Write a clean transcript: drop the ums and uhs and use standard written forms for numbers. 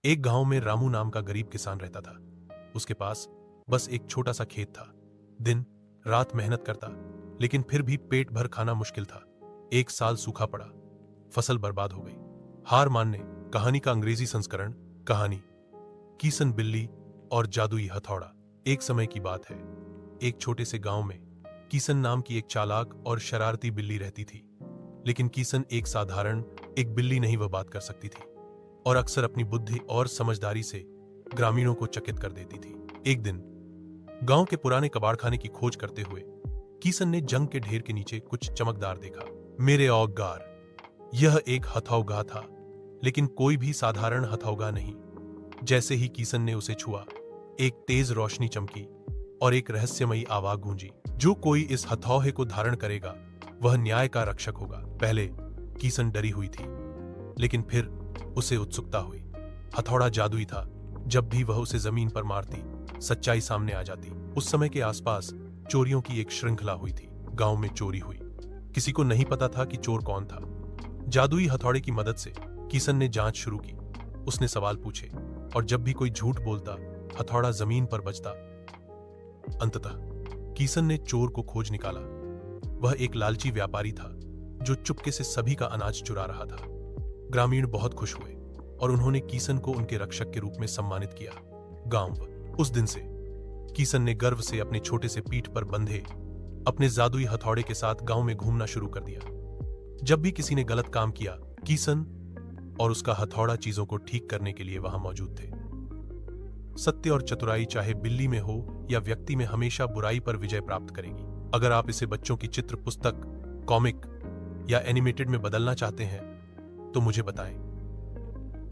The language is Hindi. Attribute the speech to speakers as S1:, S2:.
S1: एक गांव में रामू नाम का गरीब किसान रहता था। उसके पास बस एक छोटा सा खेत था। दिन रात मेहनत करता, लेकिन फिर भी पेट भर खाना मुश्किल था। एक साल सूखा पड़ा, फसल बर्बाद हो गई। हार मानने कहानी का अंग्रेजी संस्करण। कहानी किसन बिल्ली और जादुई हथौड़ा। एक समय की बात है, एक छोटे से गांव में किसन नाम की एक चालाक और शरारती बिल्ली रहती थी। लेकिन किसन एक साधारण एक बिल्ली नहीं, वह बात कर सकती थी और अक्सर अपनी बुद्धि और समझदारी से ग्रामीणों को चकित कर देती थी। एक दिन गांव के पुराने कबाड़खाने की खोज करते हुए किसन ने जंग के ढेर के नीचे कुछ चमकदार देखा। मेरे औगार, यह एक हथौगा था, लेकिन कोई भी साधारण हथौगा नहीं। जैसे ही किसन ने उसे छुआ, एक तेज रोशनी चमकी और एक रहस्यमयी आवाज गूंजी। जो कोई इस हथौड़े को धारण करेगा वह न्याय का रक्षक होगा। पहले किसन डरी हुई थी, लेकिन फिर उसे उत्सुकता हुई। हथौड़ा जादुई था, जब भी वह उसे जमीन पर मारती सच्चाई सामने आ जाती। उस समय के आसपास चोरियों की एक श्रृंखला हुई थी। गांव में चोरी हुई, किसी को नहीं पता था कि चोर कौन था। जादुई हथौड़े की मदद से किसन ने जांच शुरू की। उसने सवाल पूछे और जब भी कोई झूठ बोलता हथौड़ा जमीन पर बजता। अंततः किसन ने चोर को खोज निकाला। वह एक लालची व्यापारी था जो चुपके से सभी का अनाज चुरा रहा था। ग्रामीण बहुत खुश हुए और उन्होंने किसन को उनके रक्षक के रूप में सम्मानित किया। गांव उस दिन से किसन ने गर्व से अपने छोटे से पीठ पर बंधे अपने जादुई हथौड़े के साथ गांव में घूमना शुरू कर दिया। जब भी किसी ने गलत काम किया, किसन और उसका हथौड़ा चीजों को ठीक करने के लिए वहां मौजूद थे। सत्य और चतुराई चाहे बिल्ली में हो या व्यक्ति में, हमेशा बुराई पर विजय प्राप्त करेगी। अगर आप इसे बच्चों की चित्र पुस्तक, कॉमिक या एनिमेटेड में बदलना चाहते हैं तो मुझे बताएं।